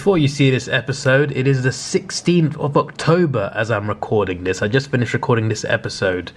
Before you see this episode, it is the 16th of October as I'm recording this. I just finished recording this episode.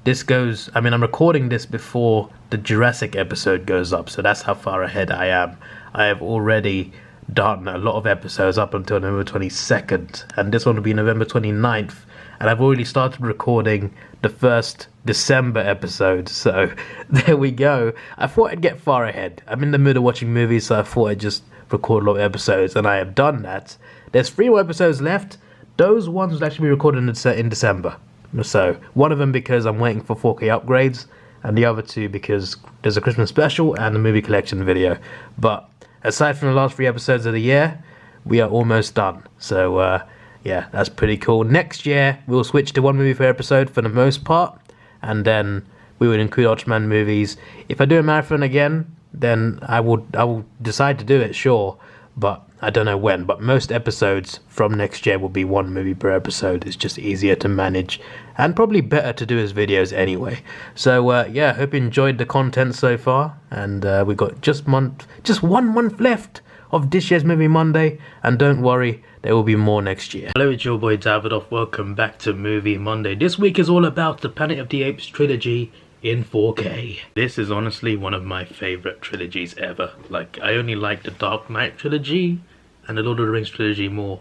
I'm recording this before the Jurassic episode goes up, so that's how far ahead I am. I have already done a lot of episodes up until November 22nd, and this one will be November 29th, and I've already started recording the first December episode, so there we go. I thought I'd get far ahead. I'm in the mood of watching movies, so I thought I'd just record a lot of episodes, and I have done that. There's 3 more episodes left. Those ones will actually be recorded in December. So, one of them because I'm waiting for 4K upgrades, and the other 2 because there's a Christmas special and a movie collection video. But aside from the last 3 episodes of the year, we are almost done. So, yeah, that's pretty cool. Next year, we'll switch to 1 movie per episode for the most part, and then we would include Ultraman movies. If I do a marathon again, then I will decide to do it, sure, but I don't know when. But most episodes from next year will be 1 movie per episode. It's just easier to manage and probably better to do as videos anyway. So yeah, hope you enjoyed the content so far, and we got just 1 month left of this year's Movie Monday, and don't worry, there will be more next year. Hello, it's your boy Davidoff. Welcome back to Movie Monday. This week is all about the Planet of the Apes trilogy in 4K. This is honestly one of my favourite trilogies ever. Like, I only like the Dark Knight trilogy and the Lord of the Rings trilogy more.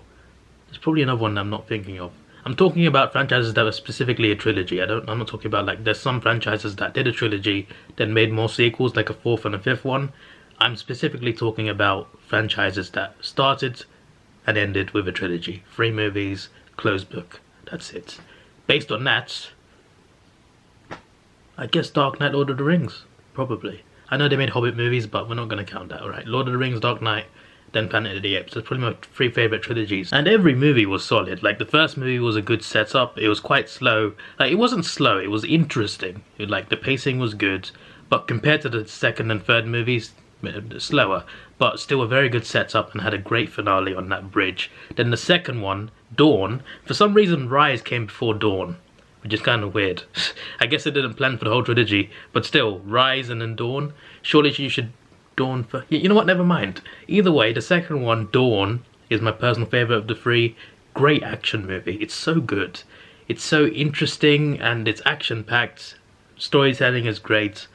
There's probably another one I'm not thinking of. I'm talking about franchises that were specifically a trilogy. I'm not talking about, like, there's some franchises that did a trilogy, then made more sequels, like a 4th and a 5th one. I'm specifically talking about franchises that started and ended with a trilogy. 3 movies, closed book. That's it. Based on that, I guess Dark Knight, Lord of the Rings, probably. I know they made Hobbit movies, but we're not going to count that, alright? Lord of the Rings, Dark Knight, then Planet of the Apes. That's probably my 3 favourite trilogies. And every movie was solid. Like, the first movie was a good setup. It was quite slow. Like, it wasn't slow, it was interesting. Like, the pacing was good. But compared to the 2nd and 3rd movies, slower. But still a very good setup and had a great finale on that bridge. Then the 2nd one, Dawn, for some reason Rise came before Dawn, which is kind of weird. I guess they didn't plan for the whole trilogy, but still, Rise and then Dawn. Surely you should Dawn for... You know what, never mind. Either way, the 2nd one, Dawn, is my personal favourite of the 3. Great action movie. It's so good. It's so interesting and it's action-packed. Storytelling is great.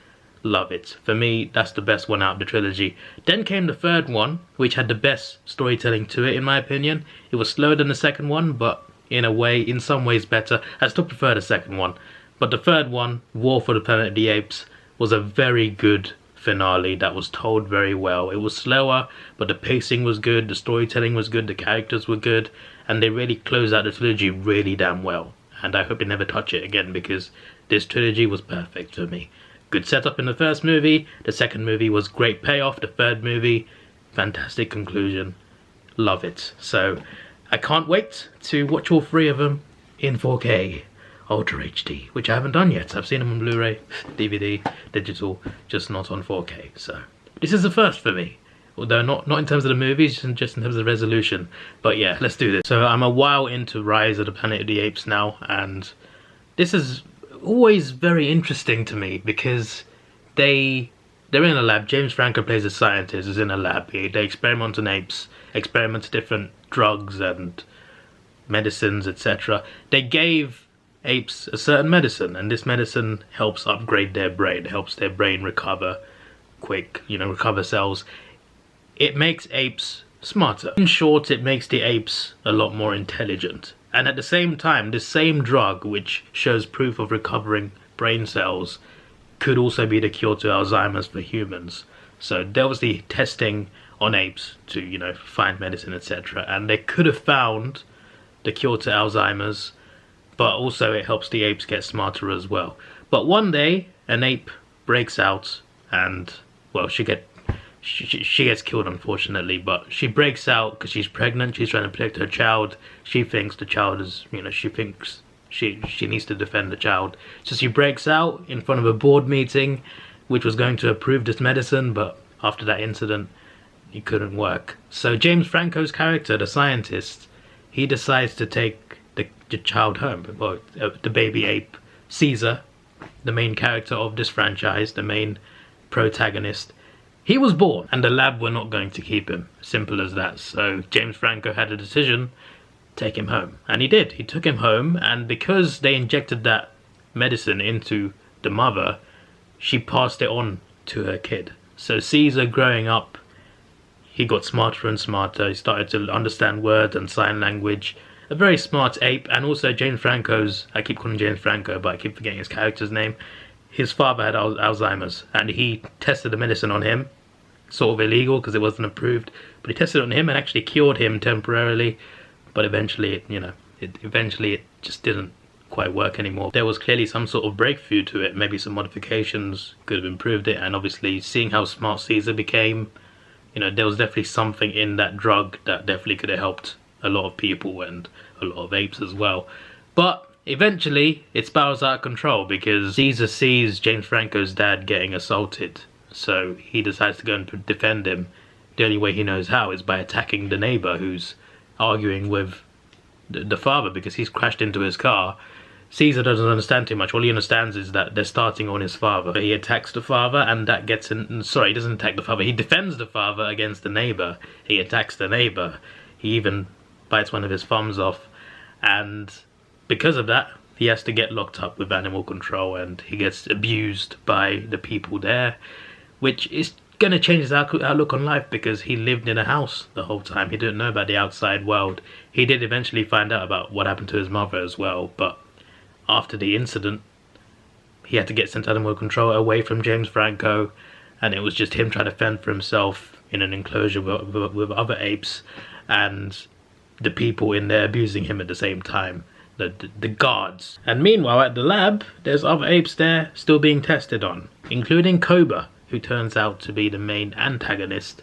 Love it. For me, that's the best one out of the trilogy. Then came the 3rd one, which had the best storytelling to it, in my opinion. It was slower than the 2nd one, but in some ways better. I still prefer the 2nd one, but the 3rd one, War for the Planet of the Apes, was a very good finale that was told very well. It was slower, but the pacing was good, the storytelling was good, the characters were good, and they really closed out the trilogy really damn well. And I hope they never touch it again, because this trilogy was perfect for me. Good setup in the 1st movie, the 2nd movie was great payoff, the 3rd movie, fantastic conclusion. Love it. So I can't wait to watch all 3 of them in 4K Ultra HD, which I haven't done yet. I've seen them on Blu-ray, DVD, digital, just not on 4K. So this is the first for me, although not in terms of the movies, just in terms of the resolution. But yeah, let's do this. So I'm a while into Rise of the Planet of the Apes now, and this is always very interesting to me because they're in a lab. James Franco plays a scientist who's in a lab. They experiment on apes, experiment different drugs and medicines, etc. They gave apes a certain medicine, and this medicine helps upgrade their brain, helps their brain recover quick, recover cells. It makes apes smarter. In short, it makes the apes a lot more intelligent. And at the same time, this same drug, which shows proof of recovering brain cells, could also be the cure to Alzheimer's for humans. So there was the testing on apes to, find medicine, etc. And they could have found the cure to Alzheimer's, but also it helps the apes get smarter as well. But one day, an ape breaks out and, well, she gets killed, unfortunately, but she breaks out because she's pregnant. She's trying to protect her child. She thinks the child is, she thinks she needs to defend the child. So she breaks out in front of a board meeting, which was going to approve this medicine, but after that incident, it couldn't work. So James Franco's character, the scientist, he decides to take the child home. Well, the baby ape, Caesar, the main character of this franchise, the main protagonist, He was born, and the lab were not going to keep him. Simple as that. So James Franco had a decision, take him home. And he did. He took him home, and because they injected that medicine into the mother, she passed it on to her kid. So Caesar, growing up, he got smarter and smarter. He started to understand words and sign language. A very smart ape. And also James Franco's, I keep calling him James Franco, but I keep forgetting his character's name. His father had Alzheimer's, and he tested the medicine on him. Sort of illegal because it wasn't approved, but he tested it on him and actually cured him temporarily. But eventually, it just didn't quite work anymore. There was clearly some sort of breakthrough to it. Maybe some modifications could have improved it, and obviously seeing how smart Caesar became, there was definitely something in that drug that definitely could have helped a lot of people and a lot of apes as well. But eventually, it spirals out of control because Caesar sees James Franco's dad getting assaulted. So he decides to go and defend him. The only way he knows how is by attacking the neighbor who's arguing with the father because he's crashed into his car. Caesar doesn't understand too much. All he understands is that they're starting on his father. But he attacks the father, and that gets in. Sorry, he doesn't attack the father. He defends the father against the neighbor. He attacks the neighbor. He even bites one of his thumbs off. And because of that, he has to get locked up with animal control, and he gets abused by the people there, which is going to change his outlook on life because he lived in a house the whole time. He didn't know about the outside world. He did eventually find out about what happened to his mother as well, but after the incident, he had to get sent to animal control away from James Franco, and it was just him trying to fend for himself in an enclosure with other apes, and the people in there abusing him at the same time. The guards. And meanwhile at the lab, there's other apes there still being tested on, including Cobra, who turns out to be the main antagonist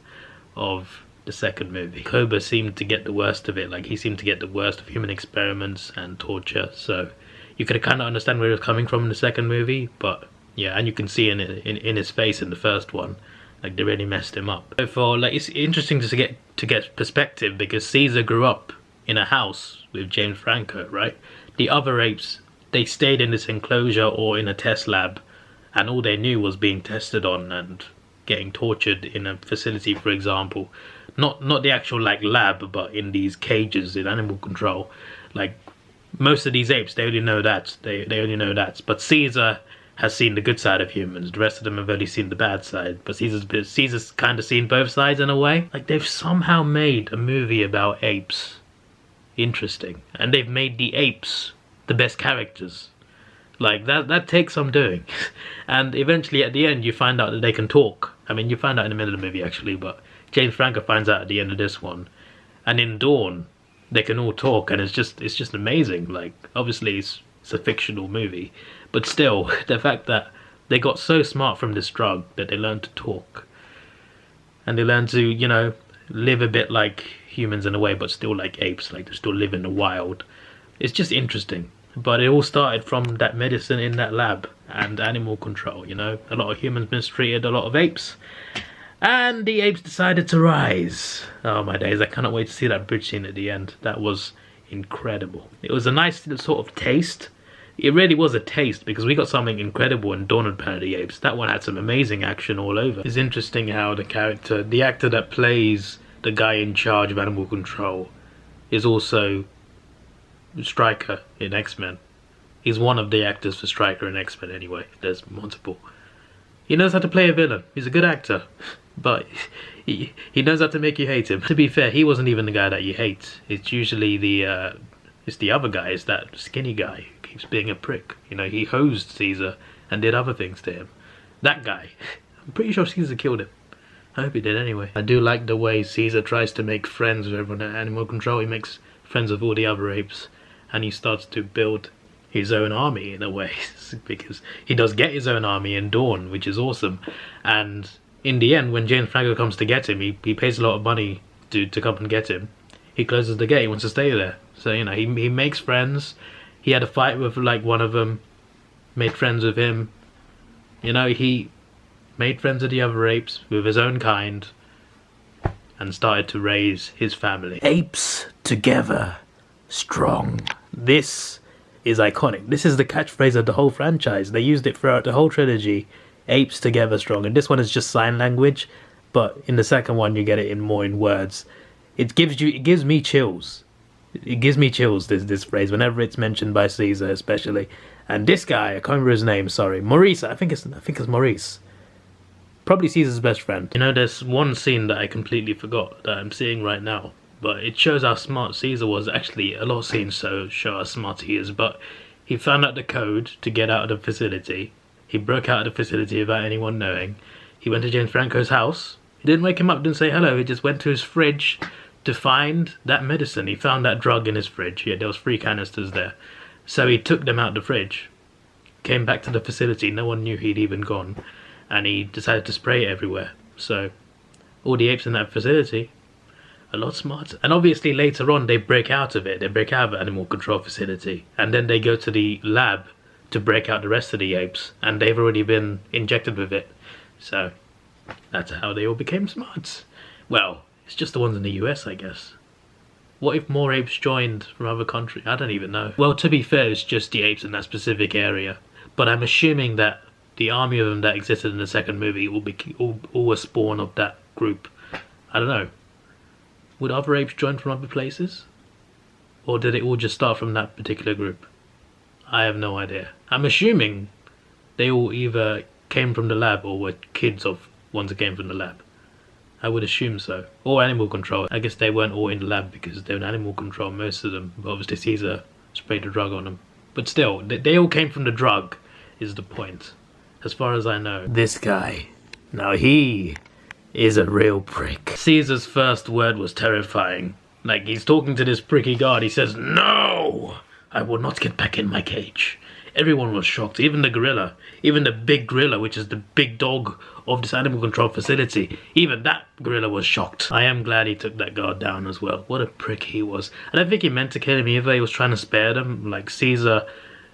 of the second movie. Cobra seemed to get the worst of it. Like, he seemed to get the worst of human experiments and torture, so you could kind of understand where he was coming from in the second movie. But yeah, and you can see in his face in the first one, like, they really messed him up. Therefore, like, it's interesting to get perspective because Caesar grew up in a house with James Franco, right? The other apes, they stayed in this enclosure or in a test lab, and all they knew was being tested on and getting tortured in a facility, for example. Not the actual like lab, but in these cages in animal control. Like, most of these apes, they only know that. They only know that. But Caesar has seen the good side of humans. The rest of them have only seen the bad side. But Caesar's kind of seen both sides in a way. Like, they've somehow made a movie about apes interesting, and they've made the apes the best characters. Like, that takes some doing. And eventually at the end you find out that they can talk. I mean, you find out in the middle of the movie actually, but James Franco finds out at the end of this one. And in Dawn they can all talk, and it's just amazing. Like, obviously it's a fictional movie, but still, the fact that they got so smart from this drug that they learned to talk, and they learned to, live a bit like humans in a way, but still like apes, like they still live in the wild. It's just interesting. But it all started from that medicine in that lab and animal control, A lot of humans mistreated a lot of apes, and the apes decided to rise. Oh my days, I cannot wait to see that bridge scene at the end. That was incredible. It was a nice sort of taste. It really was a taste, because we got something incredible in Dawn of the Planet of the Apes. That one had some amazing action all over. It's interesting how the actor that plays the guy in charge of animal control is also Stryker in X-Men. He's one of the actors for Stryker in X-Men anyway. There's multiple. He knows how to play a villain. He's a good actor. But he knows how to make you hate him. To be fair, he wasn't even the guy that you hate. It's usually the other guy. It's that skinny guy who keeps being a prick. He hosed Caesar and did other things to him. That guy. I'm pretty sure Caesar killed him. I hope he did anyway. I do like the way Caesar tries to make friends with everyone at animal control. He makes friends with all the other apes, and he starts to build his own army in a way, because he does get his own army in Dawn, which is awesome. And in the end, when James Franco comes to get him, he pays a lot of money to come and get him. He closes the gate. He wants to stay there. So, he makes friends. He had a fight with like one of them, made friends with him. He made friends with the other apes, with his own kind, and started to raise his family. Apes together, strong. This is iconic. This is the catchphrase of the whole franchise. They used it throughout the whole trilogy. Apes together strong. And this one is just sign language. but in the second one you get it in more in words. It gives me chills. It gives me chills, this phrase, whenever it's mentioned by Caesar especially. And this guy, I can't remember his name, sorry, Maurice, I think it's Maurice. Probably Caesar's best friend. You know, there's one scene that I completely forgot that I'm seeing right now, but it shows how smart Caesar was. Actually, a lot of scenes show how smart he is, but he found out the code to get out of the facility. He broke out of the facility without anyone knowing. He went to James Franco's house. He didn't wake him up, didn't say hello, he just went to his fridge to find that medicine. He found that drug in his fridge. Yeah, there was 3 canisters there. So he took them out the fridge, came back to the facility, no one knew he'd even gone, and he decided to spray it everywhere. So all the apes in that facility, a lot smarter. And obviously later on they break out of it. They break out of the animal control facility, and then they go to the lab to break out the rest of the apes, and they've already been injected with it. So that's how they all became smart. Well, it's just the ones in the US, I guess. What if more apes joined from other countries? I don't even know. Well, to be fair, it's just the apes in that specific area. But I'm assuming that the army of them that existed in the second movie all were spawn of that group. I don't know. Would other apes join from other places? Or did it all just start from that particular group? I have no idea. I'm assuming they all either came from the lab or were kids of ones that came from the lab. I would assume so. Or animal control. I guess they weren't all in the lab because they were in animal control, most of them. But obviously Caesar sprayed the drug on them. But still, they all came from the drug, is the point. As far as I know. This guy. Now he is a real prick. Caesar's first word was terrifying. Like, he's talking to this pricky guard. He says, "No! I will not get back in my cage." Everyone was shocked, even the gorilla, even the big gorilla, which is the big dog of this animal control facility. Even that gorilla was shocked. I am glad he took that guard down as well. What a prick he was. I don't think he meant to kill him either. He was trying to spare them. Like, Caesar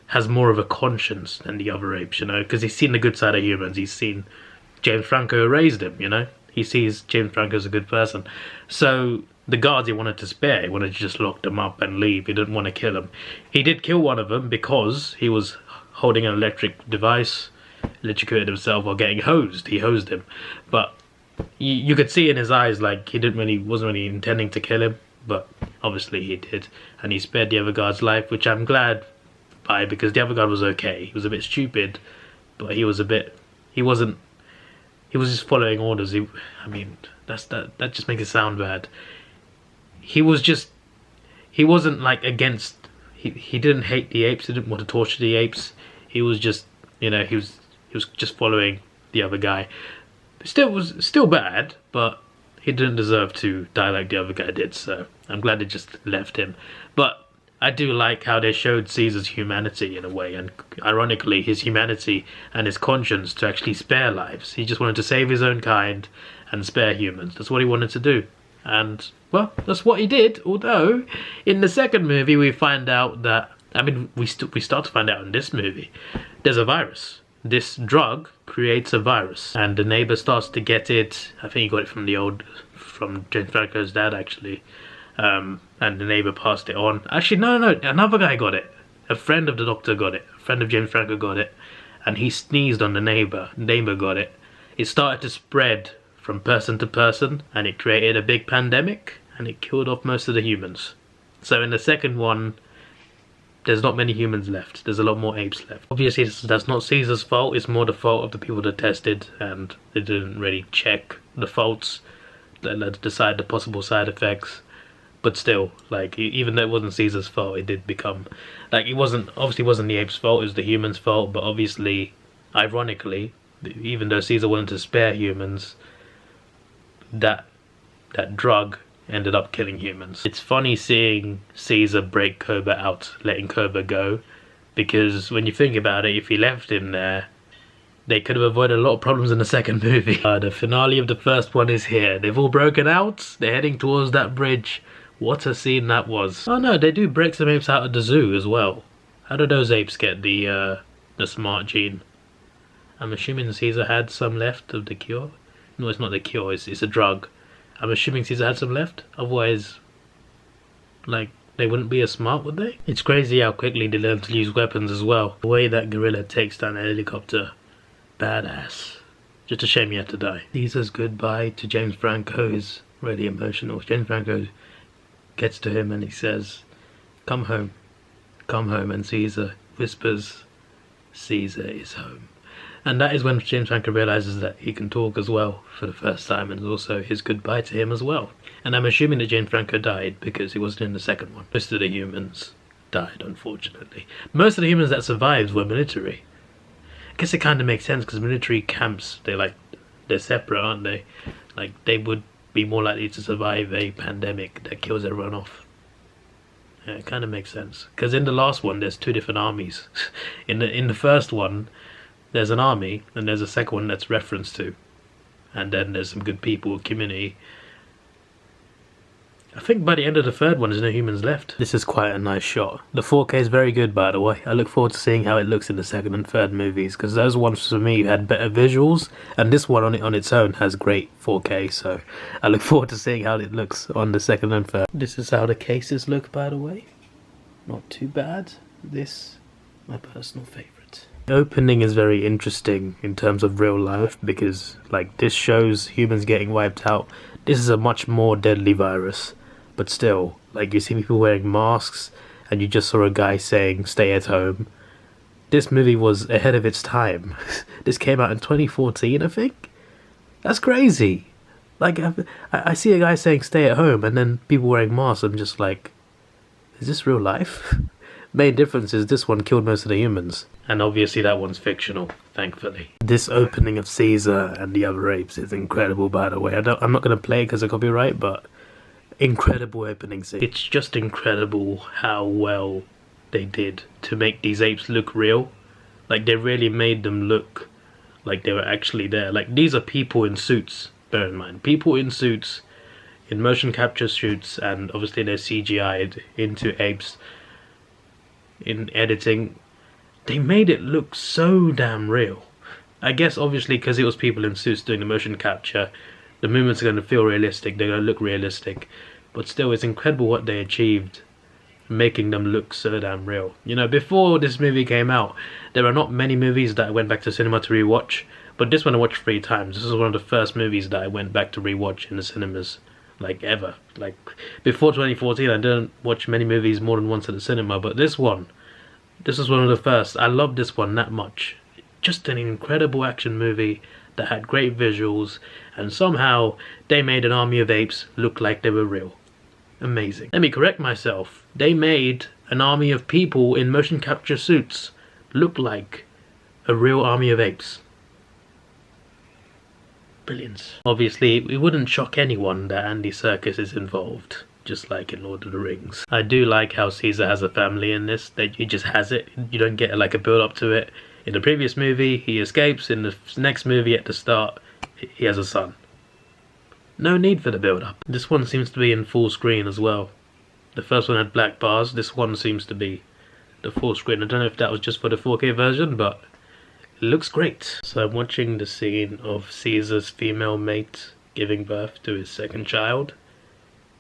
has more of a conscience than the other apes, you know, because he's seen the good side of humans. He's seen James Franco raised him, you know. He sees James Franco as a good person. So the guards he wanted to spare, he wanted to just lock them up and leave. He didn't want to kill them. He did kill one of them because he was holding an electric device, electrocuted himself while getting hosed. He hosed him, but you could see in his eyes like he wasn't really intending to kill him, but obviously he did, and he spared the other guard's life, which I'm glad by, because the other guard was okay. He was a bit stupid, but he was just following orders. I mean, that just makes it sound bad. He wasn't like against, he didn't hate the apes, he didn't want to torture the apes. He was just, you know, he was just following the other guy. Still bad, but he didn't deserve to die like the other guy did, so I'm glad they just left him. But I do like how they showed Caesar's humanity in a way, and ironically his humanity and his conscience to actually spare lives. He just wanted to save his own kind and spare humans. That's what he wanted to do. And, well, that's what he did, although in the second movie we find out that, I mean, we start to find out in this movie, there's a virus. This drug creates a virus, and the neighbor starts to get it. I think he got it from James Franco's dad, actually. And the neighbor passed it on. Actually, no, another guy got it. A friend of the doctor got it. A friend of James Franco got it. And he sneezed on the neighbor. The neighbor got it. It started to spread from person to person, and it created a big pandemic, and it killed off most of the humans. So in the second one, there's not many humans left. There's a lot more apes left. Obviously, that's not Caesar's fault. It's more the fault of the people that tested, and they didn't really check the faults, decide the possible side effects. But still, like, even though it wasn't Caesar's fault, it did become, like, obviously wasn't the apes' fault, it was the humans' fault. But obviously, ironically, even though Caesar wanted to spare humans, that drug ended up killing humans. It's funny seeing Caesar break Koba out, letting Koba go, because when you think about it, if he left him there, they could have avoided a lot of problems in the second movie. The finale of the first one is here. They've all broken out, they're heading towards that bridge. What a scene that was. Oh no, they do break some apes out of the zoo as well. How do those apes get the smart gene? I'm assuming Caesar had some left of the cure. No, it's not the cure, it's a drug. I'm assuming Caesar had some left, otherwise, like, they wouldn't be as smart, would they? It's crazy how quickly they learn to use weapons as well. The way that gorilla takes down a helicopter, badass. Just a shame he had to die. Caesar's goodbye to James Franco is really emotional. James Franco gets to him and he says, come home, and Caesar whispers, Caesar is home. And that is when James Franco realizes that he can talk as well for the first time, and also his goodbye to him as well. And I'm assuming that James Franco died because he wasn't in the second one. Most of the humans died, unfortunately. Most of the humans that survived were military. I guess it kind of makes sense because military camps, they're separate, aren't they? Like, they would be more likely to survive a pandemic that kills everyone off. Yeah, it kind of makes sense. Because in the last one, there's two different armies. In the first one, there's an army, and there's a second one that's referenced to. And then there's some good people, community. I think by the end of the third one, there's no humans left. This is quite a nice shot. The 4K is very good, by the way. I look forward to seeing how it looks in the second and third movies, because those ones for me had better visuals, and this one on its own has great 4K, so I look forward to seeing how it looks on the second and third. This is how the cases look, by the way. Not too bad. This, my personal favourite. The opening is very interesting in terms of real life, because like this shows humans getting wiped out. This is a much more deadly virus. But still, like, you see people wearing masks, and you just saw a guy saying, stay at home. This movie was ahead of its time. This came out in 2014, I think? That's crazy. Like, I see a guy saying, stay at home, and then people wearing masks. I'm just like, is this real life? Main difference is this one killed most of the humans. And obviously that one's fictional, thankfully. This opening of Caesar and the other apes is incredible, by the way. I'm not going to play it because of copyright, but incredible opening scene. It's just incredible how well they did to make these apes look real. Like, they really made them look like they were actually there. Like, these are people in suits, bear in mind. People in suits, in motion capture suits, and obviously they're CGI'd into apes in editing. They made it look so damn real. I guess obviously because it was people in suits doing the motion capture, the movements are going to feel realistic, they're going to look realistic, but still it's incredible what they achieved making them look so damn real. You know, before this movie came out, there are not many movies that I went back to cinema to rewatch, but this one I watched 3 times. This is one of the first movies that I went back to rewatch in the cinemas, like, ever. Like, before 2014 I didn't watch many movies more than once at the cinema, but this was one of the first. I love this one that much. Just an incredible action movie that had great visuals, and somehow they made an army of apes look like they were real. Amazing. Let me correct myself. They made an army of people in motion capture suits look like a real army of apes. Brilliant. Obviously, it wouldn't shock anyone that Andy Serkis is involved, just like in Lord of the Rings. I do like how Caesar has a family in this, that he just has it. You don't get like a build up to it. In the previous movie, he escapes. In the next movie, at the start, he has a son. No need for the build-up. This one seems to be in full screen as well. The first one had black bars. This one seems to be the full screen. I don't know if that was just for the 4K version, but it looks great. So I'm watching the scene of Caesar's female mate giving birth to his second child.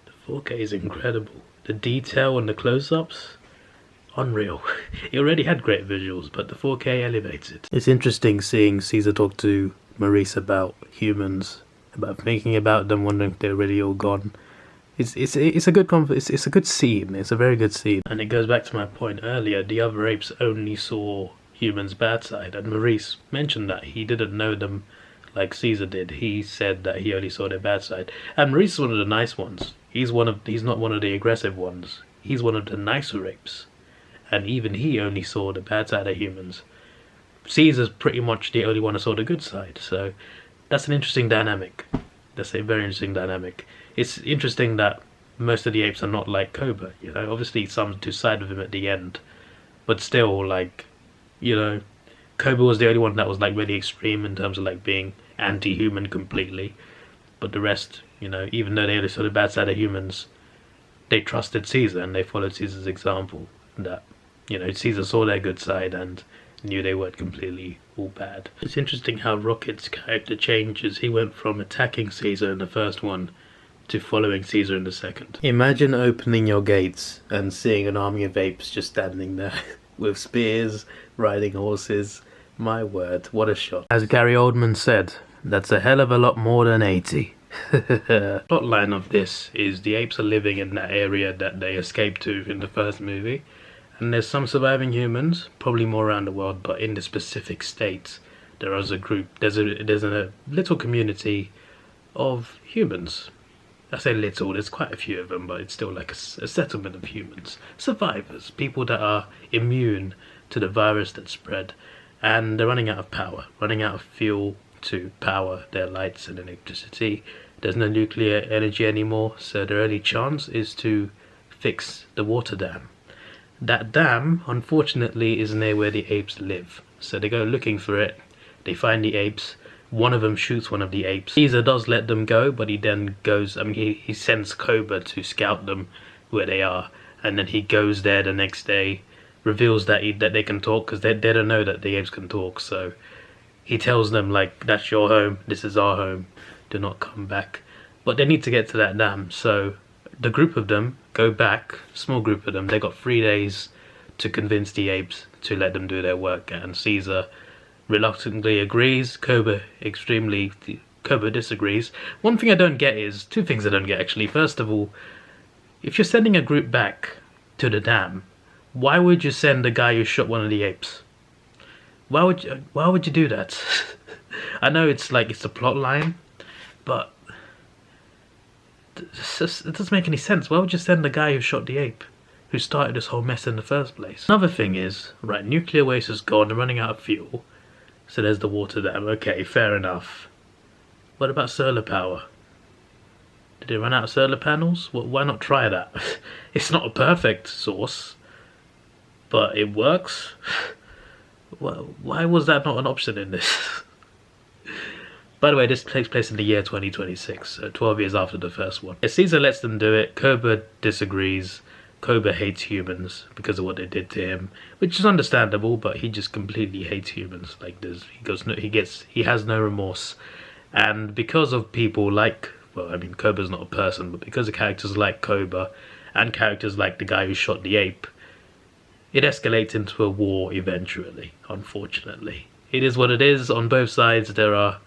The 4K is incredible. The detail and the close-ups, unreal. It already had great visuals, but the 4K elevates it. It's interesting seeing Caesar talk to Maurice about humans, about thinking about them, wondering if they're really all gone. It's a good scene. It's a very good scene. And it goes back to my point earlier. The other apes only saw humans' bad side, and Maurice mentioned that he didn't know them like Caesar did. He said that he only saw their bad side. And Maurice is one of the nice ones. He's not one of the aggressive ones. He's one of the nicer apes. And even he only saw the bad side of humans. Caesar's pretty much the only one who saw the good side. So that's an interesting dynamic. That's a very interesting dynamic. It's interesting that most of the apes are not like Cobra, you know. Obviously some to side with him at the end, but still, like, you know, Cobra was the only one that was like really extreme in terms of like being anti-human completely. But the rest, you know, even though they only saw the bad side of humans, they trusted Caesar and they followed Caesar's example. That, you know, Caesar saw their good side and knew they weren't completely all bad. It's interesting how Rocket's character changes. He went from attacking Caesar in the first one to following Caesar in the second. Imagine opening your gates and seeing an army of apes just standing there with spears, riding horses. My word, what a shot. As Gary Oldman said, That's a hell of a lot more than 80. Plotline of this is the apes are living in that area that they escaped to in the first movie, and there's some surviving humans, probably more around the world, but in the specific states there is a group, there's a little community of humans. I say little, there's quite a few of them, but it's still like a settlement of humans, survivors, people that are immune to the virus that spread, and they're running out of power, running out of fuel to power their lights and electricity. There's no nuclear energy anymore, so their only chance is to fix the water dam. That dam, unfortunately, is near where the apes live, so they go looking for it. They find the apes. One of them shoots one of the apes. Caesar does let them go, but he then goes, he sends Cobra to scout them where they are, and then he goes there the next day, reveals that they can talk, because they don't know that the apes can talk, so he tells them, like, that's your home, this is our home, do not come back. But they need to get to that dam, so the group of them go back, small group of them, they got 3 days to convince the apes to let them do their work, and Caesar reluctantly agrees. Cobra disagrees. One thing I don't get is, two things I don't get actually. First of all, if you're sending a group back to the dam, why would you send the guy who shot one of the apes? Why would you do that? I know it's like it's a plot line, but it doesn't make any sense. Why would you send the guy who shot the ape, who started this whole mess in the first place? Another thing is, right, nuclear waste is gone, they're running out of fuel, so there's the water dam. Okay, fair enough. What about solar power? Did they run out of solar panels? Well, why not try that? It's not a perfect source, but it works. Well, why was that not an option in this? By the way, this takes place in the year 2026, so 12 years after the first one. Caesar lets them do it. Cobra disagrees. Cobra hates humans because of what they did to him, which is understandable, but he just completely hates humans. Like, he has no remorse, and because of people like, well, I mean, Cobra's not a person, but because of characters like Cobra and characters like the guy who shot the ape, it escalates into a war eventually, unfortunately. It is what it is. On both sides there are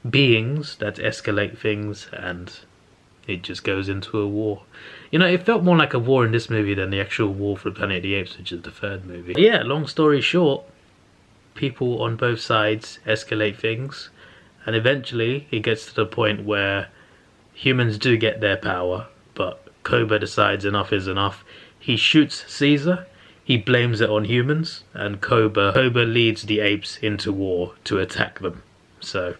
beings that escalate things, and it just goes into a war. You know, it felt more like a war in this movie than the actual war for Planet of the Apes, which is the third movie. But yeah, long story short, people on both sides escalate things, and eventually it gets to the point where humans do get their power, but Cobra decides enough is enough. He shoots Caesar. He blames it on humans, and Cobra leads the apes into war to attack them. So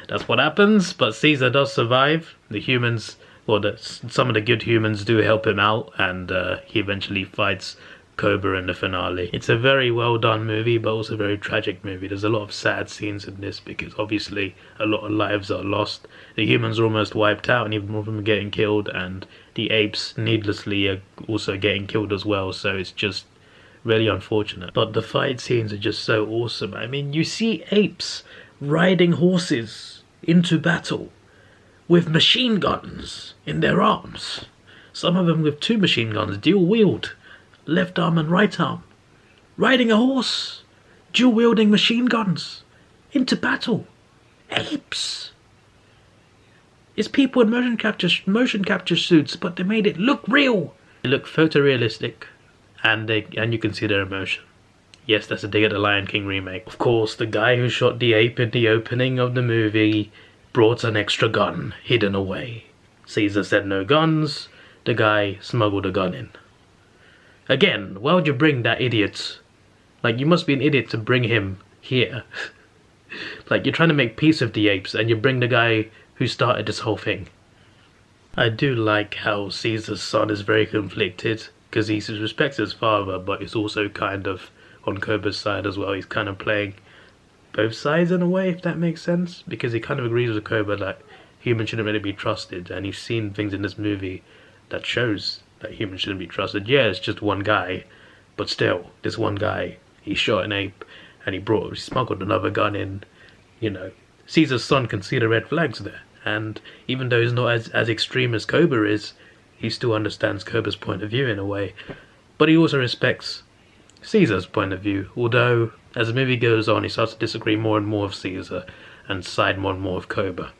that's what happens, but Caesar does survive. The humans, well, some of the good humans do help him out, and he eventually fights Cobra in the finale. It's a very well done movie, but also a very tragic movie. There's a lot of sad scenes in this, because obviously a lot of lives are lost. The humans are almost wiped out, and even more of them are getting killed, and the apes needlessly are also getting killed as well, so it's just really unfortunate. But the fight scenes are just so awesome. I mean, you see apes riding horses into battle with machine guns in their arms. Some of them with 2 machine guns, dual wield, left arm and right arm. Riding a horse, dual wielding machine guns into battle. Apes! It's people in motion capture suits, but they made it look real. They look photorealistic. And you can see their emotion. Yes, that's a dig at the Lion King remake. Of course, the guy who shot the ape in the opening of the movie brought an extra gun hidden away. Caesar said no guns. The guy smuggled a gun in. Again, why would you bring that idiot? Like, you must be an idiot to bring him here. Like, you're trying to make peace with the apes, and you bring the guy who started this whole thing. I do like how Caesar's son is very conflicted, because he respects his father, but he's also kind of on Cobra's side as well. He's kind of playing both sides in a way, if that makes sense, because he kind of agrees with Cobra that humans shouldn't really be trusted, and he's seen things in this movie that shows that humans shouldn't be trusted. Yeah, it's just one guy, but still, this one guy, he shot an ape, and he smuggled another gun in. You know, Caesar's son can see the red flags there, and even though he's not as extreme as Cobra is, he still understands Cobra's point of view in a way, but he also respects Caesar's point of view, although as the movie goes on he starts to disagree more and more with Caesar, and side more and more with Koba.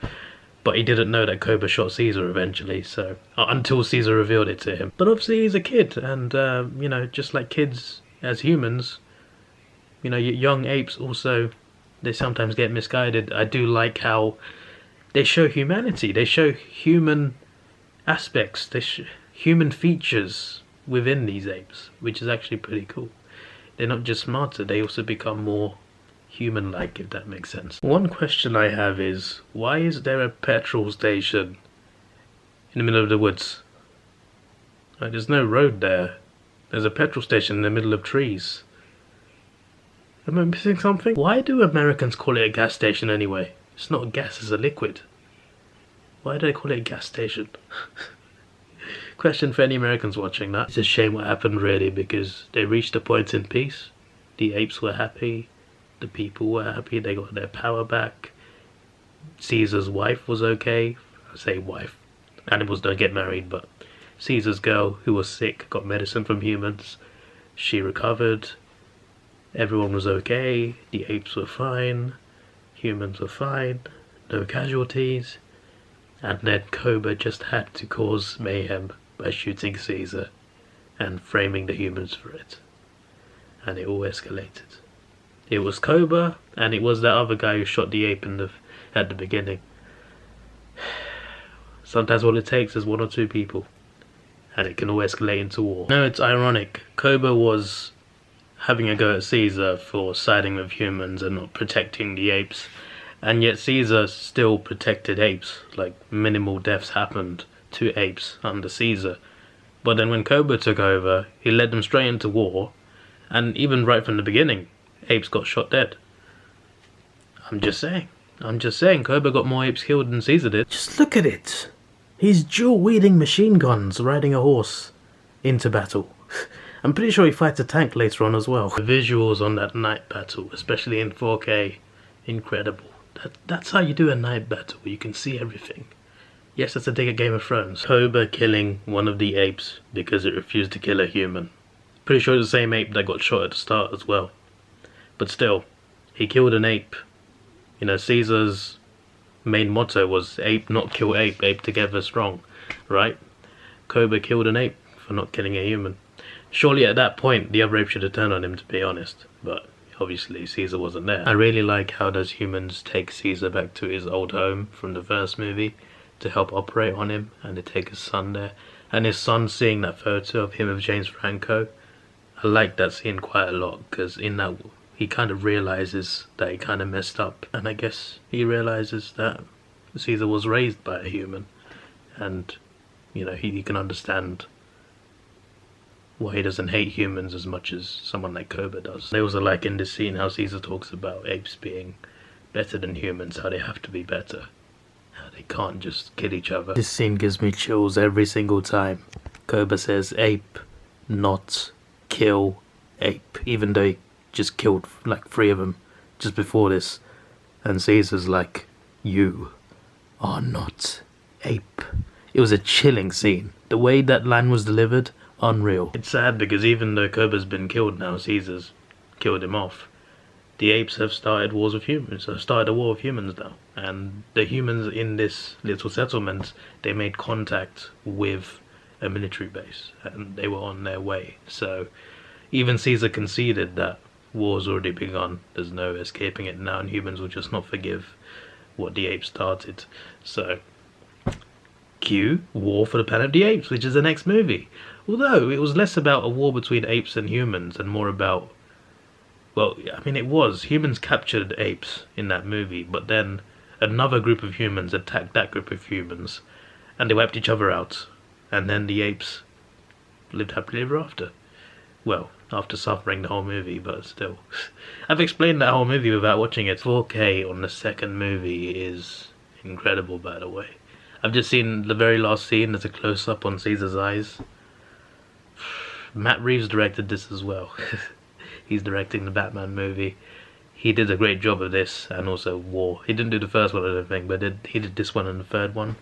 But he didn't know that Koba shot Caesar eventually, so until Caesar revealed it to him. But obviously he's a kid, and you know, just like kids as humans, you know, young apes also, they sometimes get misguided. I do like how they show humanity, they show human aspects, human features within these apes, which is actually pretty cool. They're not just smarter, they also become more human-like, if that makes sense. One question I have is, why is there a petrol station in the middle of the woods? Like, there's no road there. There's a petrol station in the middle of trees. Am I missing something? Why do Americans call it a gas station anyway? It's not a gas, it's a liquid. Why do they call it a gas station? Question for any Americans watching that. It's a shame what happened really, because they reached a point in peace. The apes were happy. The people were happy, they got their power back. Caesar's wife was okay. I say wife, animals don't get married, but Caesar's girl who was sick got medicine from humans. She recovered. Everyone was okay. The apes were fine. Humans were fine. No casualties. And then Koba just had to cause mayhem by shooting Caesar and framing the humans for it. And it all escalated. It was Koba, and it was that other guy who shot the ape at the beginning. Sometimes all it takes is one or two people, and it can all escalate into war. No, it's ironic. Koba was having a go at Caesar for siding with humans and not protecting the apes, and yet Caesar still protected apes. Like, minimal deaths happened to apes under Caesar. But then when Koba took over, he led them straight into war, and even right from the beginning, apes got shot dead. I'm just saying, Koba got more apes killed than Caesar did. Just look at it. He's dual-wielding machine guns, riding a horse into battle. I'm pretty sure he fights a tank later on as well. The visuals on that night battle, especially in 4K, incredible. That's how you do a night battle, you can see everything. Yes, that's a dig at Game of Thrones. Koba killing one of the apes because it refused to kill a human. Pretty sure it's the same ape that got shot at the start as well. But still, he killed an ape. You know, Caesar's main motto was ape not kill ape, ape together strong, right? Koba killed an ape for not killing a human. Surely at that point the other ape should have turned on him, to be honest, but obviously Caesar wasn't there. I really like how those humans take Caesar back to his old home from the first movie to help operate on him, and they take his son there, and his son seeing that photo of him with James Franco. I like that scene quite a lot, because in that he kind of realizes that he kind of messed up, and I guess he realizes that Caesar was raised by a human, and you know, he can understand why he doesn't hate humans as much as someone like Koba does. They also like in this scene how Caesar talks about apes being better than humans, how they have to be better, how they can't just kill each other. This scene gives me chills every single time. Koba says ape, not kill ape, even though he just killed like 3 of them just before this, and Caesar's like, you are not ape. It was a chilling scene. The way that line was delivered, unreal. It's sad because even though Koba's been killed now, Caesar's killed him off. The apes have started wars with humans, have started a war with humans now, and the humans in this little settlement, they made contact with a military base and they were on their way. So even Caesar conceded that war's already begun, there's no escaping it now, and humans will just not forgive what the apes started. So cue War for the Planet of the Apes, which is the next movie. Although it was less about a war between apes and humans and more about, well, I mean, it was, humans captured apes in that movie, but then another group of humans attacked that group of humans and they wiped each other out, and then the apes lived happily ever after. Well, after suffering the whole movie, but still. I've explained that whole movie without watching it. 4K on the second movie is incredible, by the way. I've just seen the very last scene, there's a close-up on Caesar's eyes. Matt Reeves directed this as well. He's directing the Batman movie. He did a great job of this, and also War. He didn't do the first one, I don't think, but he did this one and the third one.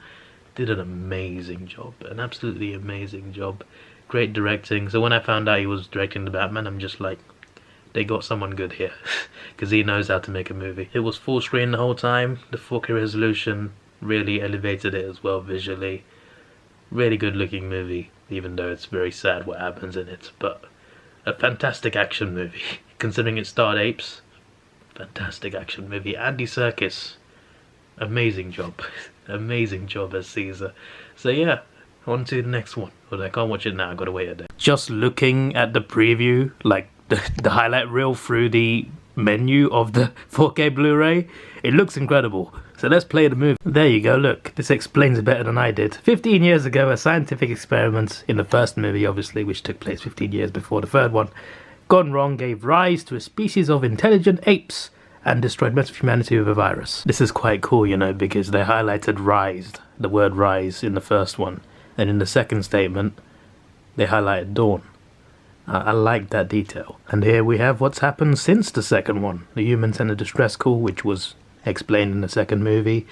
Did an amazing job, an absolutely amazing job. Great directing. So when I found out he was directing the Batman, I'm just like, they got someone good here, because he knows how to make a movie. It was full screen the whole time. The 4K resolution really elevated it as well visually. Really good looking movie, even though it's very sad what happens in it, but a fantastic action movie. Considering it starred apes, fantastic action movie. Andy Serkis, amazing job. Amazing job as Caesar. So yeah, on to the next one. But I can't watch it now, I gotta wait a day. Just looking at the preview, like the highlight reel through the menu of the 4K Blu-ray, it looks incredible. So let's play the movie. There you go, look, this explains it better than I did. 15 years ago, a scientific experiment in the first movie, obviously, which took place 15 years before the third one, gone wrong, gave rise to a species of intelligent apes and destroyed most of humanity with a virus. This is quite cool, you know, because they highlighted rise, the word rise, in the first one. And in the second statement, they highlighted dawn. I like that detail. And here we have what's happened since the second one. The humans sent a distress call, which was explained in the second movie,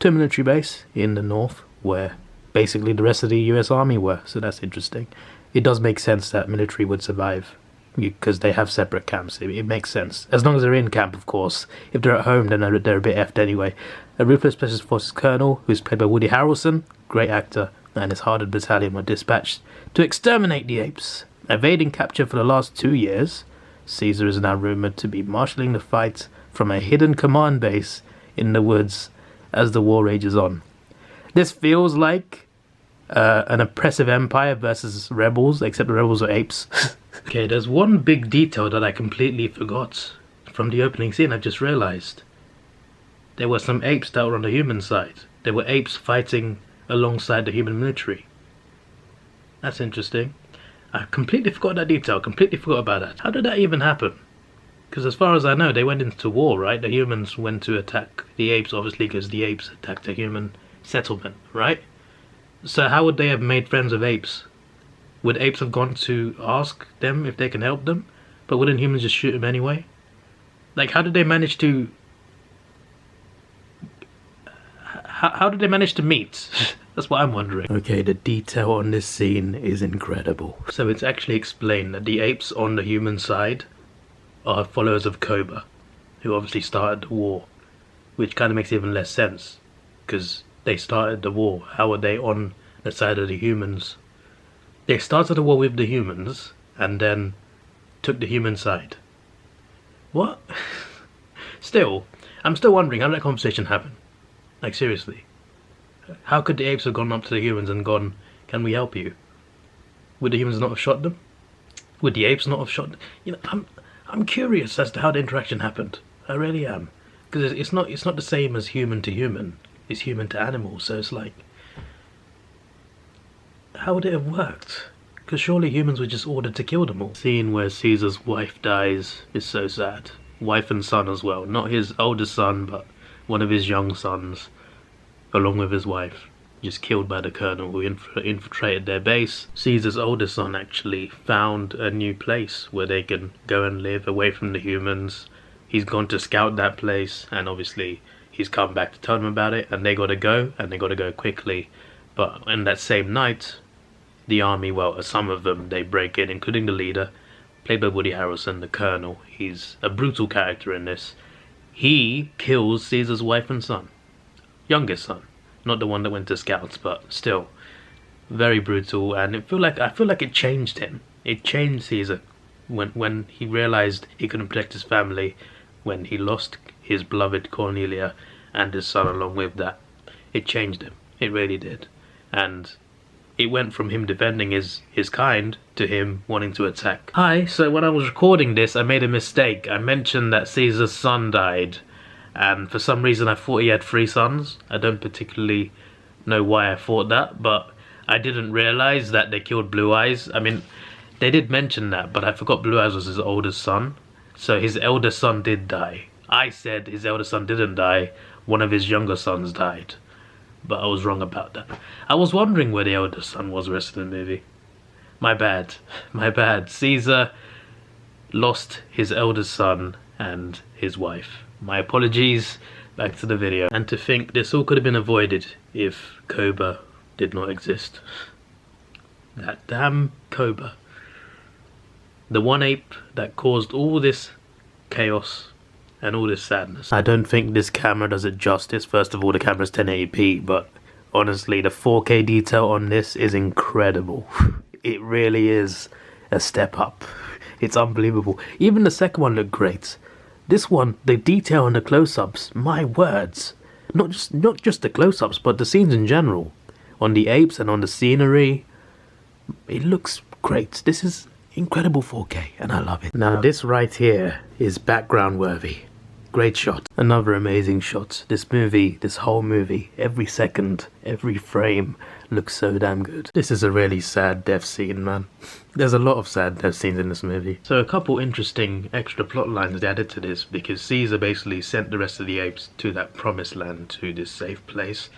to a military base in the north, where basically the rest of the US Army were. So that's interesting. It does make sense that military would survive, because they have separate camps. It makes sense. As long as they're in camp, of course. If they're at home, then they're a bit effed anyway. A ruthless Special Forces colonel, who's played by Woody Harrelson, great actor, and his hardened battalion were dispatched to exterminate the apes. Evading capture for the last 2 years, Caesar is now rumoured to be marshalling the fight from a hidden command base in the woods as the war rages on. This feels like an oppressive empire versus rebels, except the rebels are apes. Okay, there's one big detail that I completely forgot from the opening scene. I just realised there were some apes that were on the human side. There were apes fighting alongside the human military. That's interesting. I completely forgot that detail, completely forgot about that. How did that even happen? Because as far as I know, they went into war, right? The humans went to attack the apes, obviously, because the apes attacked the human settlement, right? So how would they have made friends with apes? Would apes have gone to ask them if they can help them? But wouldn't humans just shoot them anyway? Like, how did they manage to... How did they manage to meet? That's what I'm wondering. Okay, the detail on this scene is incredible. So it's actually explained that the apes on the human side are followers of Koba, who obviously started the war, which kind of makes even less sense, because they started the war. How are they on the side of the humans? They started the war with the humans, and then took the human side. What? I'm still wondering how that conversation happened. Like, seriously. How could the apes have gone up to the humans and gone, can we help you? Would the humans not have shot them? Would the apes not have shot them? You know, I'm curious as to how the interaction happened. I really am. Because it's not the same as human to human. It's human to animal, so it's like... How would it have worked? Because surely humans were just ordered to kill them all. The scene where Caesar's wife dies is so sad. Wife and son as well. Not his oldest son, but one of his young sons, along with his wife, just killed by the colonel who infiltrated their base. Caesar's oldest son actually found a new place where they can go and live away from the humans. He's gone to scout that place, and obviously he's come back to tell them about it, and they gotta go, and they gotta go quickly. But in that same night, the army, well, some of them, they break in, including the leader, played by Woody Harrelson, the colonel. He's a brutal character in this. He kills Caesar's wife and son. Youngest son. Not the one that went to scouts, but still. Very brutal, and I feel like it changed him. It changed Caesar when he realized he couldn't protect his family, when he lost his beloved Cornelia and his son along with that. It changed him. It really did. And it went from him defending his kind to him wanting to attack. Hi, so when I was recording this, I made a mistake. I mentioned that Caesar's son died, and for some reason I thought he had 3 sons. I don't particularly know why I thought that, but I didn't realize that they killed Blue Eyes. I mean, they did mention that, but I forgot Blue Eyes was his oldest son. So his eldest son did die. I said his eldest son didn't die, one of his younger sons died. But I was wrong about that. I was wondering where the eldest son was the rest of the movie. My bad. My bad. Caesar lost his eldest son and his wife. My apologies. Back to the video. And to think this all could have been avoided if Koba did not exist. That damn Koba. The one ape that caused all this chaos and all this sadness. I don't think this camera does it justice. First of all, the camera's 1080p, but honestly, the 4K detail on this is incredible. It really is a step up. It's unbelievable. Even the second one looked great. This one, the detail on the close-ups, my words. Not just the close-ups, but the scenes in general. On the apes and on the scenery. It looks great. This is incredible 4K, and I love it. Now this right here is background worthy. Great shot. Another amazing shot. This movie, this whole movie, every second, every frame looks so damn good. This is a really sad death scene, man. There's a lot of sad death scenes in this movie. So a couple interesting extra plot lines added to this, because Caesar basically sent the rest of the apes to that promised land, to this safe place.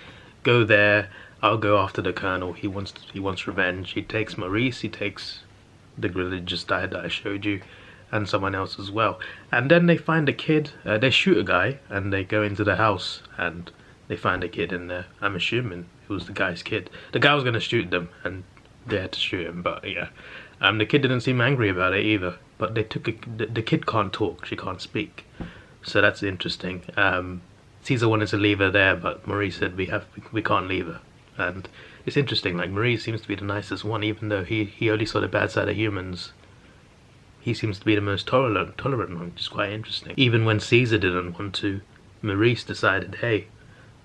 Go there, I'll go after the colonel. He wants revenge. He takes Maurice, he takes the religious guy that I showed you, and someone else as well. And then they find a kid, they shoot a guy, and they go into the house, and they find a kid in there. I'm assuming it was the guy's kid. The guy was going to shoot them, and they had to shoot him, but yeah. The kid didn't seem angry about it either, but they took the kid can't talk, she can't speak. So that's interesting. Caesar wanted to leave her there, but Maurice said we can't leave her. And it's interesting, like Maurice seems to be the nicest one, even though he only saw the bad side of humans. He seems to be the most tolerant one, which is quite interesting. Even when Caesar didn't want to, Maurice decided, hey,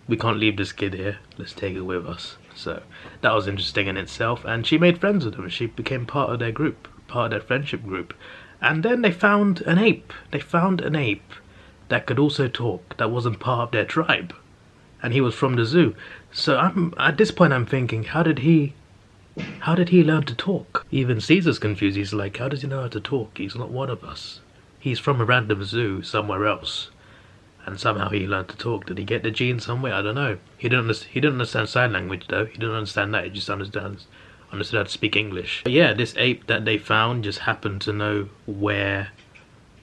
we can't leave this kid here, let's take it with us. So that was interesting in itself, and she made friends with him. She became part of their group, part of their friendship group. And then they found an ape. They found an ape that could also talk, that wasn't part of their tribe. And he was from the zoo. So at this point I'm thinking, how did he learn to talk? Even Caesar's confused. He's like, how does he know how to talk? He's not one of us. He's from a random zoo somewhere else. And somehow he learned to talk. Did he get the gene somewhere? I don't know. He didn't understand sign language though. He didn't understand that. He just understood how to speak English. But yeah, this ape that they found just happened to know where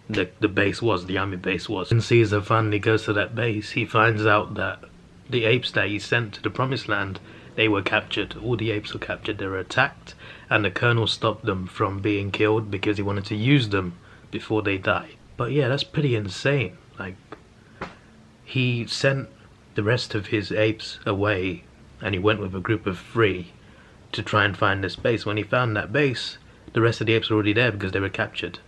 the base was, the army base was. When Caesar finally goes to that base, he finds out that the apes that he sent to the promised land, they were captured. All the apes were captured. They were attacked, and the colonel stopped them from being killed because he wanted to use them before they died. But yeah, that's pretty insane. Like, he sent the rest of his apes away, and he went with a group of 3 to try and find this base. When he found that base, the rest of the apes were already there because they were captured.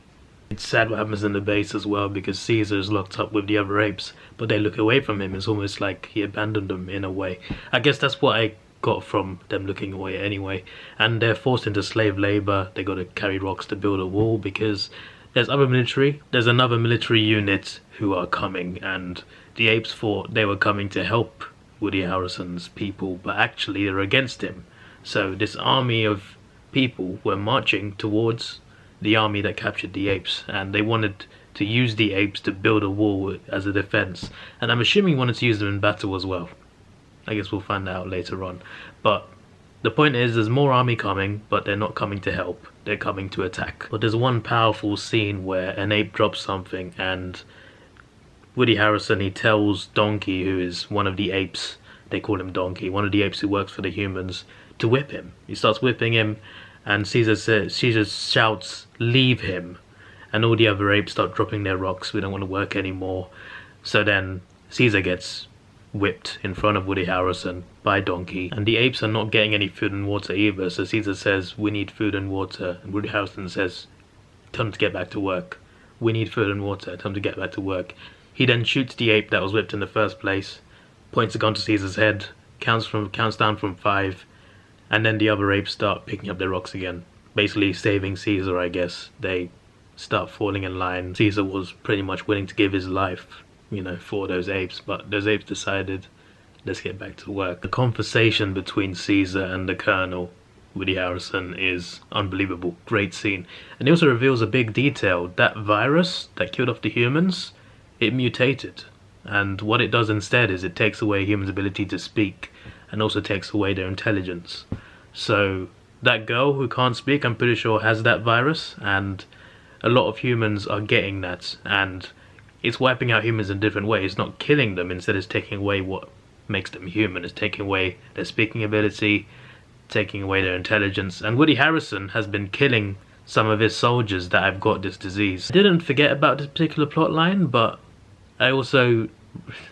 It's sad what happens in the base as well, because Caesar is locked up with the other apes, but they look away from him. It's almost like he abandoned them in a way. I guess that's what I got from them looking away anyway. And they're forced into slave labor. They got to carry rocks to build a wall, because there's another military unit who are coming, and the apes thought they were coming to help Woody Harrelson's people, but actually they're against him. So this army of people were marching towards the army that captured the apes, and they wanted to use the apes to build a wall as a defense. And I'm assuming he wanted to use them in battle as well. I guess we'll find out later on. But the point is, there's more army coming, but they're not coming to help. They're coming to attack. But there's one powerful scene where an ape drops something, and Woody Harrelson, he tells Donkey, who is one of the apes, they call him Donkey, one of the apes who works for the humans, to whip him. He starts whipping him, and Caesar shouts, leave him. And all the other apes start dropping their rocks. We don't want to work anymore. So then Caesar gets whipped in front of Woody Harrelson by Donkey, and the apes are not getting any food and water either. So Caesar says, we need food and water, and Woody Harrelson says, tell them to get back to work. We need food and water, tell them to get back to work. He then shoots the ape that was whipped in the first place, points a gun to Caesar's head, counts down from 5, and then the other apes start picking up their rocks again, basically saving Caesar, I guess. They start falling in line. Caesar was pretty much willing to give his life, for those apes, but those apes decided, let's get back to work. The conversation between Caesar and the Colonel, Woody Harrelson, is unbelievable. Great scene. And he also reveals a big detail. That virus that killed off the humans, it mutated. And what it does instead is it takes away humans' ability to speak, and also takes away their intelligence. So that girl who can't speak, I'm pretty sure, has that virus, and a lot of humans are getting that, and it's wiping out humans in different ways. It's not killing them, instead it's taking away what makes them human. It's taking away their speaking ability, taking away their intelligence. And Woody Harrelson has been killing some of his soldiers that have got this disease. I didn't forget about this particular plot line, but I also,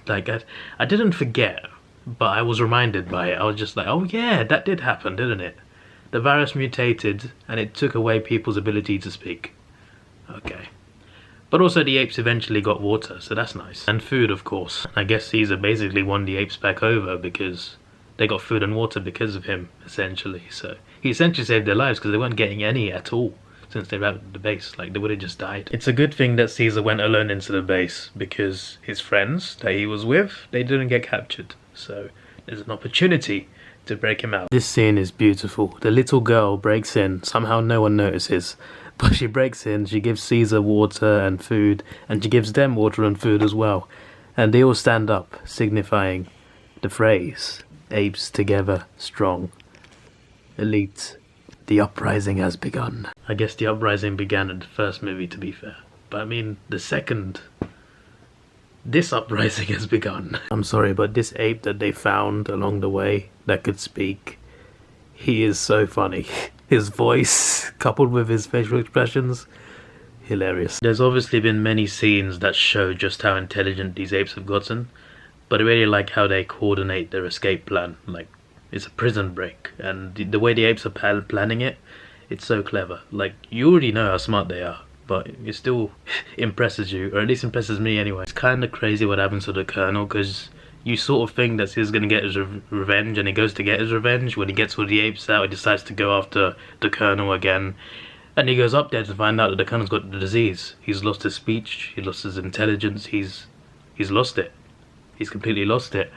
like, I didn't forget, but I was reminded by it. I was just like, oh yeah, that did happen, didn't it? The virus mutated and it took away people's ability to speak. Okay. But also the apes eventually got water, so that's nice. And food, of course. I guess Caesar basically won the apes back over because they got food and water because of him, essentially. So he essentially saved their lives because they weren't getting any at all since they ravaged the base. Like, they would have just died. It's a good thing that Caesar went alone into the base because his friends that he was with, they didn't get captured. So there's an opportunity to break him out. This scene is beautiful. The little girl breaks in. Somehow no one notices. But she breaks in, she gives Caesar water and food, and she gives them water and food as well. And they all stand up, signifying the phrase, apes together, strong. Elite, the uprising has begun. I guess the uprising began in the first movie, to be fair. But I mean, the second, this uprising has begun. I'm sorry, but this ape that they found along the way that could speak, he is so funny. His voice, coupled with his facial expressions, hilarious. There's obviously been many scenes that show just how intelligent these apes have gotten, but I really like how they coordinate their escape plan. Like, it's a prison break, and the way the apes are planning it, it's so clever. Like, you already know how smart they are, but it still impresses you, or at least impresses me anyway. It's kind of crazy what happens to the Colonel, because you sort of think that he's going to get his revenge, and he goes to get his revenge. When he gets all the apes out, he decides to go after the Colonel again. And he goes up there to find out that the Colonel's got the disease. He's lost his speech, he lost his intelligence, he's lost it. He's completely lost it.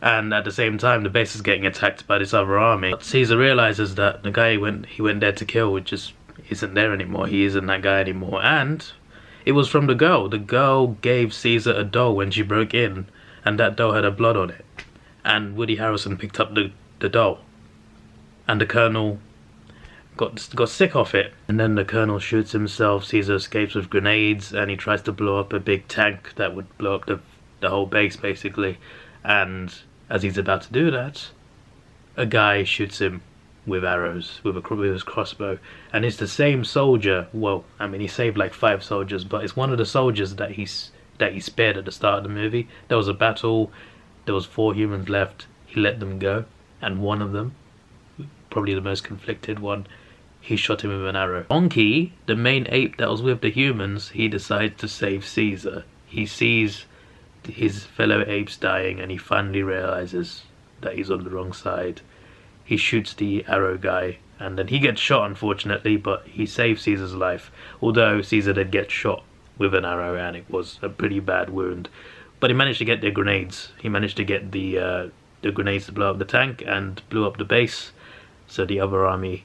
And at the same time, the base is getting attacked by this other army. But Caesar realizes that the guy he went there to kill just isn't there anymore. He isn't that guy anymore. And it was from the girl. The girl gave Caesar a doll when she broke in, and that doll had her blood on it. And Woody Harrelson picked up the doll. And the Colonel got sick of it. And then the Colonel shoots himself, Caesar escapes with grenades, and he tries to blow up a big tank that would blow up the whole base, basically. And as he's about to do that, a guy shoots him with arrows, with his crossbow. And it's the same soldier, well, I mean, he saved like 5 soldiers, but it's one of the soldiers that he spared at the start of the movie. There was a battle, there was 4 humans left, he let them go, and one of them, probably the most conflicted one, he shot him with an arrow. Monkey, the main ape that was with the humans, he decides to save Caesar. He sees his fellow apes dying, and he finally realizes that he's on the wrong side. He shoots the arrow guy, and then he gets shot, unfortunately, but he saves Caesar's life, although Caesar did get shot with an arrow, and it was a pretty bad wound. But he managed to get the grenades. He managed to get the grenades to blow up the tank and blew up the base. So the other army,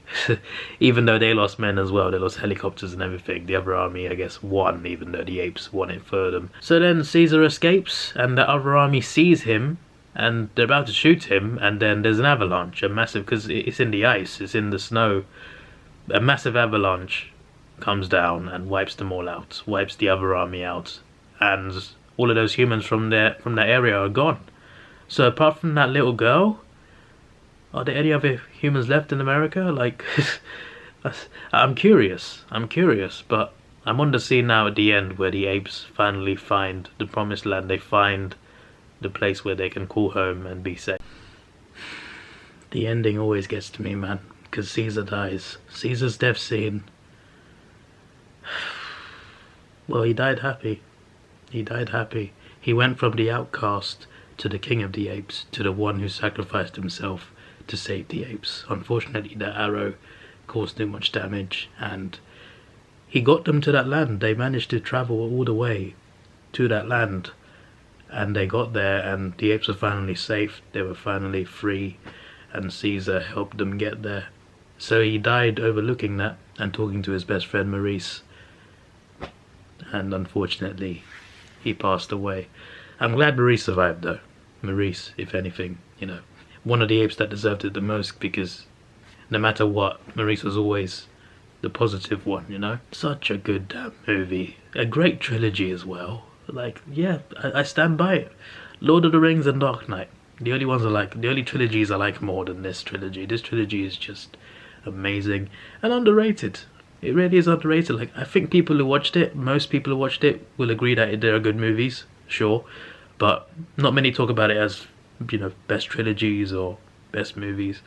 even though they lost men as well, they lost helicopters and everything, the other army, I guess, won, even though the apes won it for them. So then Caesar escapes, and the other army sees him, and they're about to shoot him, and then there's an avalanche, a massive, because it's in the ice, it's in the snow, a massive avalanche comes down and wipes them all out, wipes the other army out, and all of those humans from that area are gone. So apart from that little girl, are there any other humans left in America? Like, I'm curious, but I'm on the scene now at the end where the apes finally find the promised land. They find the place where they can call home and be safe. The ending always gets to me, man, because Caesar dies. Caesar's death scene. Well, he died happy. He died happy. He went from the outcast to the king of the apes, to the one who sacrificed himself to save the apes. Unfortunately, that arrow caused too much damage, and he got them to that land. They managed to travel all the way to that land, and they got there, and the apes were finally safe. They were finally free, and Caesar helped them get there. So he died overlooking that and talking to his best friend Maurice, and unfortunately he passed away. I'm glad Maurice survived though. Maurice, if anything, you know, one of the apes that deserved it the most, because no matter what, Maurice was always the positive one, you know? Such a good damn movie. A great trilogy as well. Like, yeah, I stand by it. Lord of the Rings and Dark Knight. The only trilogies I like more than this trilogy. This trilogy is just amazing and underrated. It really is underrated. Like, I think people who watched it, most people who watched it, will agree that they are good movies, sure, but not many talk about it as, you know, best trilogies or best movies.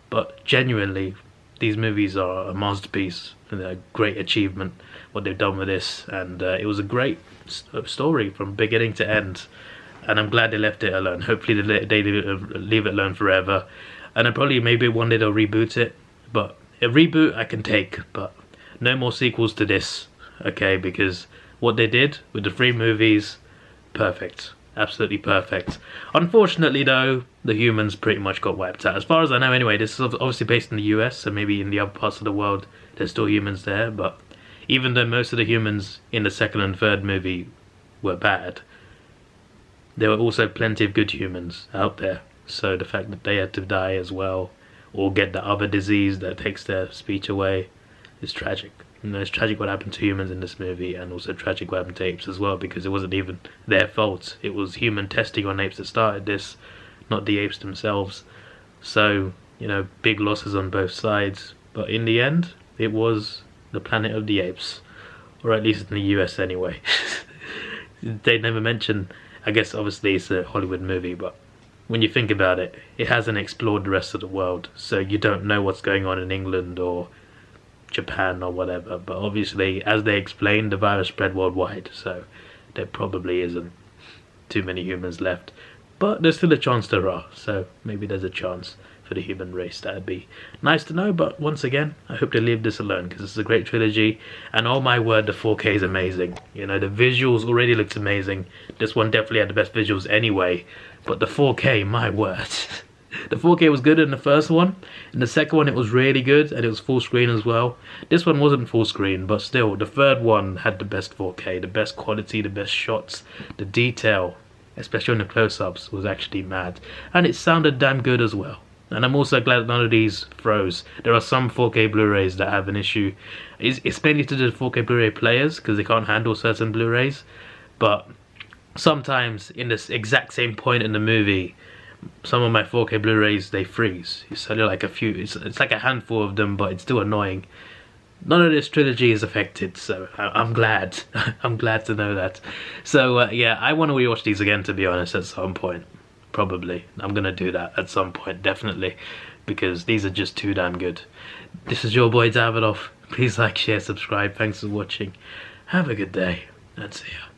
But genuinely, these movies are a masterpiece and a great achievement, what they've done with this, and it was a great story from beginning to end, and I'm glad they left it alone. Hopefully they leave it alone forever, and probably maybe one day they'll reboot it, but a reboot I can take, but no more sequels to this, okay, because what they did with the 3 movies, perfect. Absolutely perfect. Unfortunately though, the humans pretty much got wiped out. As far as I know anyway, this is obviously based in the US, so maybe in the other parts of the world there's still humans there, but even though most of the humans in the 2nd and 3rd movie were bad, there were also plenty of good humans out there. So the fact that they had to die as well, or get the other disease that takes their speech away, is tragic. You know, it's tragic what happened to humans in this movie, and also tragic what happened to apes as well, because it wasn't even their fault. It was human testing on apes that started this, not the apes themselves. So, you know, big losses on both sides. But in the end, it was the Planet of the Apes, or at least in the US anyway. They never mention, I guess obviously it's a Hollywood movie, but when you think about it, it hasn't explored the rest of the world, so you don't know what's going on in England or Japan or whatever. But obviously, as they explained, the virus spread worldwide, so there probably isn't too many humans left, but there's still a chance there are, so maybe there's a chance for the human race. That'd be nice to know. But once again, I hope they leave this alone, because it's a great trilogy, and oh my word, the 4K is amazing. You know, the visuals already looked amazing. This one definitely had the best visuals anyway, but the 4K, my word. The 4K was good in the first one. In the second one, it was really good, and it was full screen as well. This one wasn't full screen, but still, the third one had the best 4K, the best quality, the best shots, the detail, especially on the close-ups, was actually mad. And it sounded damn good as well. And I'm also glad that none of these froze. There are some 4K Blu-rays that have an issue. It's mainly to do with 4K Blu-ray players, because they can't handle certain Blu-rays. But sometimes, in this exact same point in the movie, some of my 4K Blu-rays, they freeze. It's only like a few, it's like a handful of them, but it's still annoying. None of this trilogy is affected, so I'm glad. I'm glad to know that. So yeah, I want to rewatch these again, to be honest, at some point. Probably. I'm gonna do that at some point, definitely, because these are just too damn good. This is your boy Davidoff. Please like, share, subscribe. Thanks for watching. Have a good day, and see ya.